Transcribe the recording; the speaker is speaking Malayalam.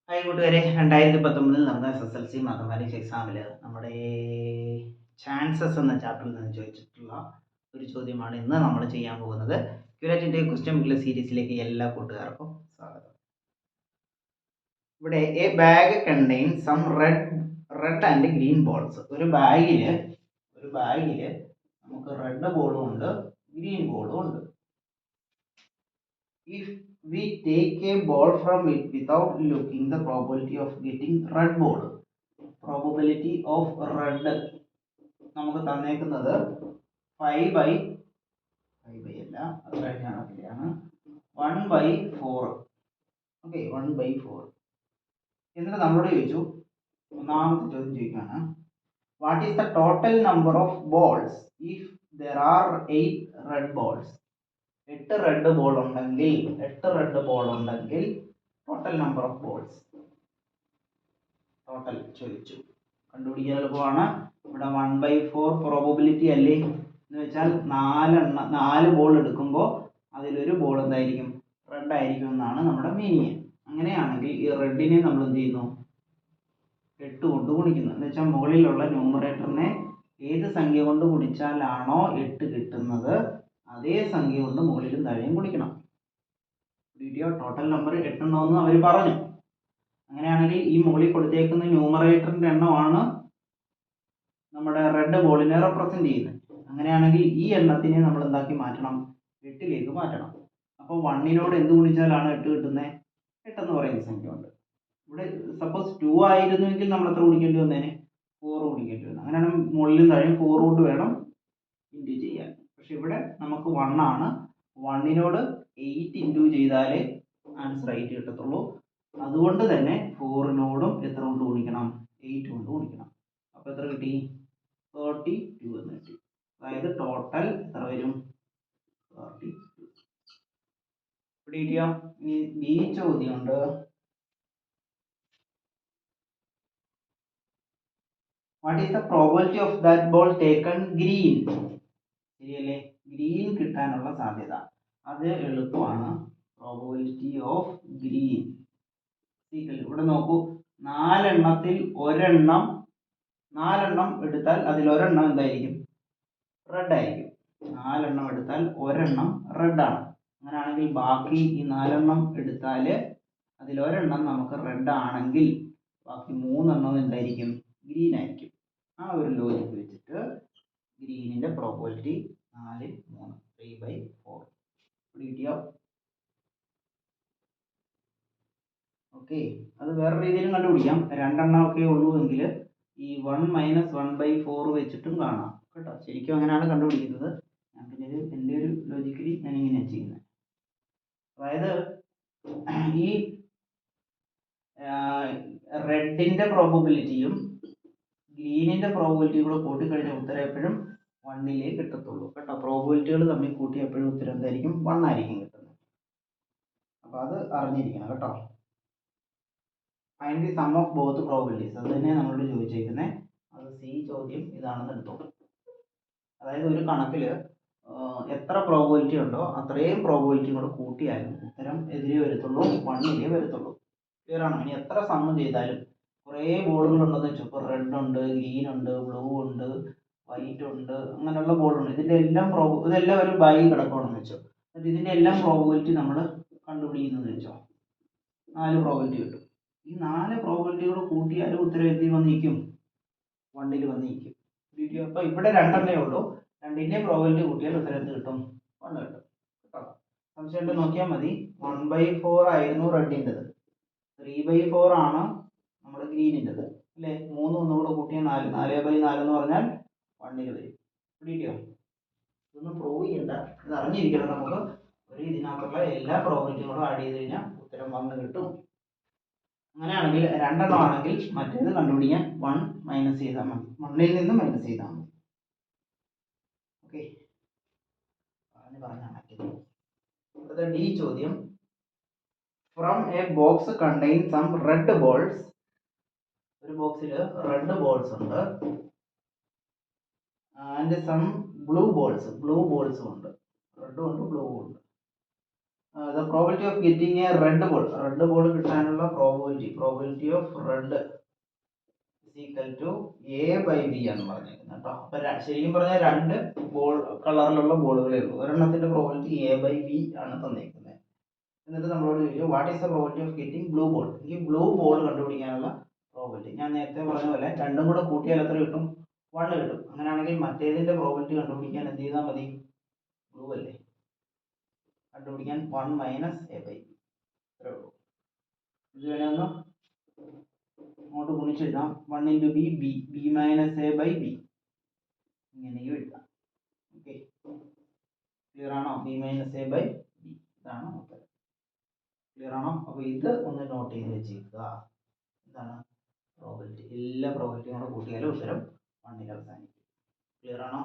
ഹായ് കൂട്ടുകാരെ, 2019 നടന്ന SSLC മാത്തമാറ്റിക്സ് എക്സാമിൽ നമ്മുടെ ചാൻസസ് എന്ന ചാപ്റ്ററിൽ നിന്ന് ചോദിച്ചിട്ടുള്ള ഒരു ചോദ്യമാണ് ഇന്ന് നമ്മൾ ചെയ്യാൻ പോകുന്നത്. ക്യൂരാറ്റിൻ്റെ ക്വസ്റ്റ്യൻ ബുക്കിലെ സീരീസിലേക്ക് എല്ലാ കൂട്ടുകാർക്കും സ്വാഗതം. ഇവിടെ a bag contain some red and green balls. ഒരു ബാഗിൽ നമുക്ക് റെഡ് ബോളും ഉണ്ട്, ഗ്രീൻ ബോളും ഉണ്ട്. If we take a ball from it without looking, the probability of getting red ball, probability of red നമുക്ക് തന്നേക്കുന്നത് 5 അല്ല, അത് കഴിഞ്ഞാണ് 1/4. ഓക്കെ, 1/4. എന്നിട്ട് നമ്മളോട് ചോദിച്ചു, ഒന്നാമത്തെ ചോദ്യം ചോദിക്കുകയാണ്, what is the total number of balls if there are 8 red balls? 8 red ball ഉണ്ടെങ്കിൽ total number of balls total ചോദിച്ചു. കണ്ടുപിടിക്കാൻ എളുപ്പമാണ്. ഇവിടെ 1/4 പ്രോബബിലിറ്റി അല്ലേ എന്ന് വെച്ചാൽ 4 ബോൾ എടുക്കുമ്പോൾ അതിലൊരു ബോൾ എന്തായിരിക്കും? റെഡ് ആയിരിക്കും എന്നാണ് നമ്മുടെ മീനിങ്. അങ്ങനെയാണെങ്കിൽ ഈ റെഡിനെ നമ്മൾ എന്ത് ചെയ്യുന്നു? 8 കൊണ്ട് ഗുണിക്കുന്നു. എന്ന് വെച്ചാൽ മുകളിലുള്ള ന്യൂമറേറ്ററിനെ ഏത് സംഖ്യ കൊണ്ട് ഗുണിച്ചാലാണോ 8 കിട്ടുന്നത് അതേ സംഖ്യ കൊണ്ട് മുകളിലും താഴെയും ഗുണിക്കണം. ടോട്ടൽ നമ്പർ 8 എണ്ണമെന്ന് അവർ പറഞ്ഞു. അങ്ങനെയാണെങ്കിൽ ഈ മുകളിൽ കൊടുത്തേക്കുന്ന ന്യൂമറേറ്ററിന്റെ എണ്ണമാണ് നമ്മുടെ റെഡ് ബോളിനെ റെപ്രസെന്റ് ചെയ്യുന്നത്. അങ്ങനെയാണെങ്കിൽ ഈ എണ്ണത്തിനെ നമ്മൾ എന്താക്കി മാറ്റണം? 8ലേക്ക് മാറ്റണം. അപ്പോൾ 1നോട് എന്ത് ഗുണിച്ചാലാണ് 8 കിട്ടുന്നത്? 8 എന്ന് പറയുന്ന സംഖ്യ ഉണ്ട്. ഇവിടെ സപ്പോസ് 2 ആയിരുന്നുവെങ്കിൽ നമ്മൾ എത്ര ഗുണിക്കേണ്ടി വന്നേനെ? 4 ഗുണിക്കേണ്ടി വന്നു. അങ്ങനെയാണെങ്കിൽ മുകളിലും താഴെയും 4 കൊണ്ട് വേണം ഇൻറ്റു ചെയ്യാൻ. പക്ഷെ ഇവിടെ നമുക്ക് 1 ആണ്. 1നോട് 8 ഇൻറ്റു ചെയ്താലേ ആൻസർ 8 കിട്ടത്തുള്ളൂ. അതുകൊണ്ട് തന്നെ 4നോടും എത്ര കൊണ്ട് ഗുണിക്കണം? 8 കൊണ്ട് ഗുണിക്കണം. അപ്പോൾ എത്ര കിട്ടി? 32 എന്ന് കിട്ടി. അതായത് ടോട്ടൽ എത്ര വരും? 32. കിട്ടിയോ? ഈ ചോദ്യമുണ്ട്. What is the probability of that ball taken green? ശരിയല്ലേ? ഗ്രീൻ കിട്ടാനുള്ള സാധ്യത അത് എളുപ്പമാണ്. പ്രോബബിലിറ്റി ഓഫ് ഗ്രീൻ ഇവിടെ നോക്കൂ, 4 എണ്ണത്തിൽ ഒരെണ്ണം, 4 എണ്ണം എടുത്താൽ അതിലൊരെണ്ണം എന്തായിരിക്കും? റെഡ് ആയിരിക്കും. 4 എണ്ണം എടുത്താൽ ഒരെണ്ണം റെഡ് ആണ്. അങ്ങനെയാണെങ്കിൽ ബാക്കി ഈ 4 എണ്ണം എടുത്താൽ അതിലൊരെണ്ണം നമുക്ക് റെഡ് ആണെങ്കിൽ ബാക്കി 3 എണ്ണം എന്തായിരിക്കും? ഗ്രീൻ ആയിരിക്കും. ആ ഒരു ലോജിക്ക് വെച്ചിട്ട് ഗ്രീനിന്റെ പ്രോബബിലിറ്റി 4, 3, 3/4 കിട്ടിയോ? ഓക്കെ, അത് വേറെ രീതിയിലും കണ്ടുപിടിക്കാം. 2 എണ്ണം ഒക്കെ ഉള്ളൂ എങ്കിൽ ഈ 1 - 1/4 വെച്ചിട്ടും കാണാം കേട്ടോ. ശരിക്കും അങ്ങനെയാണ് കണ്ടുപിടിക്കുന്നത്. ഞാൻ പിന്നെ എൻ്റെ ഒരു ലോജിക്കലി ഞാൻ ഇങ്ങനെയാണ് ചെയ്യുന്നത്. അതായത് ഈ റെഡിന്റെ പ്രോബബിലിറ്റിയും ഗ്രീനിന്റെ പ്രോബബിലിറ്റിയും കൂടെ കൂട്ടിക്കഴിഞ്ഞാൽ ഉത്തരം എപ്പോഴും 1ലേക്ക് കിട്ടത്തുള്ളൂ കേട്ടോ. പ്രോബബിലിറ്റികൾ തമ്മിൽ കൂട്ടി എപ്പോഴും ഉത്തരം എന്തായിരിക്കും? 1 ആയിരിക്കും കിട്ടുന്നത്. അപ്പൊ അത് അറിഞ്ഞിരിക്കണം കേട്ടോ. Find the sum of both probabilities, അത് തന്നെ നമ്മളോട് ചോദിച്ചേക്കുന്നത്. അത് സി ചോദ്യം ഇതാണെന്ന് എടുത്തോളൂ. അതായത് ഒരു കണക്കിൽ എത്ര പ്രോബബിലിറ്റി ഉണ്ടോ അത്രയും പ്രോബബിലിറ്റി കൂടെ കൂട്ടിയാലും ഉത്തരം എതിരെ വരത്തുള്ളൂ, 1 വരത്തുള്ളൂ. ക്ലിയർ ആണോ? ഇനി എത്ര സമ്മ് ചെയ്താലും കുറേ ബോളുകൾ ഉണ്ടെന്ന് വെച്ചു. ഇപ്പോൾ റെഡ് ഉണ്ട്, ഗ്രീൻ ഉണ്ട്, ബ്ലൂ ഉണ്ട്, വൈറ്റ് ഉണ്ട്, അങ്ങനെയുള്ള ബോളുണ്ട്. ഇതെല്ലാം ഒരു ബാഗിൽ കിടക്കുകയാണെന്ന് വെച്ചോ. എന്നിട്ട് ഇതിൻ്റെ എല്ലാം പ്രോബബിലിറ്റി നമ്മൾ കണ്ടുപിടിക്കുന്നത് വെച്ചോ. 4 പ്രോബബിലിറ്റി കിട്ടും. ഈ 4 പ്രോബബിലിറ്റി കൂടെ കൂട്ടിയാലും ഉത്തരം എത്തി വന്നിരിക്കും, 1 വന്നിരിക്കും. അപ്പോൾ ഇവിടെ 2 എണ്ണേ ഉള്ളൂ. 2ന്റെ പ്രോബബിലിറ്റി കൂട്ടിയാൽ ഉത്തരം എന്ത് കിട്ടും? 1 കിട്ടും കേട്ടോ. സംശയം നോക്കിയാൽ മതി. 1/4 ആയിരുന്നു റെഡിൻ്റെത്, 3/4 ആണ് നമ്മുടെ ഗ്രീനിൻ്റെത് അല്ലേ? 3 ഒന്നുകൂടെ കൂട്ടിയാൽ 4, 4/4 എന്ന് പറഞ്ഞാൽ 1 വരും. കിട്ടിയോ? ഇതൊന്നും പ്രൂവ് ചെയ്യണ്ട, ഇത് അറിഞ്ഞിരിക്കണം. നമുക്ക് ഒരു ഇതിനകത്തുള്ള എല്ലാ പ്രോബബിലിറ്റിയും കൂടെ ആഡ് ചെയ്ത് കഴിഞ്ഞാൽ ഉത്തരം 1 കിട്ടും. അങ്ങനെയാണെങ്കിൽ 2 എണ്ണം ആണെങ്കിൽ മറ്റേത് കണ്ടുപിടിക്കാൻ 1 മൈനസ് ചെയ്താൽ മതി, 1ൽ നിന്ന് മൈനസ് ചെയ്താൽ മതി. ഓക്കെ, പറഞ്ഞാൽ മറ്റേത്. അടുത്ത ഡി ചോദ്യം. From a box contain some red balls. ഒരു ബോക്സിൽ റെഡ് ബോൾസ് ഉണ്ട് ആൻഡ് സം ബ്ലൂ ബോൾസും ഉണ്ട്. റെഡും ഉണ്ട്, ബ്ലൂ ഉണ്ട്. The probability of getting a red ball കിട്ടാനുള്ള probability of red equal to A/B ആണ് പറഞ്ഞേക്കുന്നത് കേട്ടോ. അപ്പൊ ശരിക്കും പറഞ്ഞാൽ രണ്ട് ബോൾ കളറിലുള്ള ബോളുകളേ ഉള്ളൂ. ഒരെണ്ണത്തിന്റെ പ്രോബിലിറ്റി A/B ആണ് തന്നേക്കുന്നത്. എന്നിട്ട് നമ്മളോട് ചോദിച്ചു what is the probability of getting blue ball. ഈ ബ്ലൂ ബോൾ കണ്ടുപിടിക്കാനുള്ള പ്രോബിലിറ്റി ഞാൻ നേരത്തെ പറഞ്ഞ പോലെ രണ്ടും കൂടെ കൂട്ടിയാൽ എത്ര കിട്ടും? 1 കിട്ടും. അങ്ങനെയാണെങ്കിൽ മറ്റേതിന്റെ പ്രോബിലിറ്റി കണ്ടുപിടിക്കാൻ എന്ത് ചെയ്താൽ മതി? ബ്ലൂ അല്ലേ കണ്ടുപിടിക്കാൻ 1 മൈനസ് A/B ഇത്രേ ഉള്ളൂ. ഇത് വേണമെന്ന് അങ്ങോട്ട് ഗുണിച്ചെഴുതാം. 1 into B minus A/B ഇങ്ങനെയും എഴുതാം. ഓക്കെ, ക്ലിയർ ആണോ? B minus A/B ഇതാണ് ഉത്തരം. ക്ലിയർ ആണോ? അപ്പോൾ ഇത് ഒന്ന് നോട്ട് ചെയ്ത് വെച്ചേക്കുക. എന്താണ് പ്രോബിലിറ്റി? എല്ലാ പ്രോബിലിറ്റിയും കൂടെ കൂട്ടിയാലും ഉത്തരം 1 അവസാനിക്കും. ക്ലിയർ ആണോ?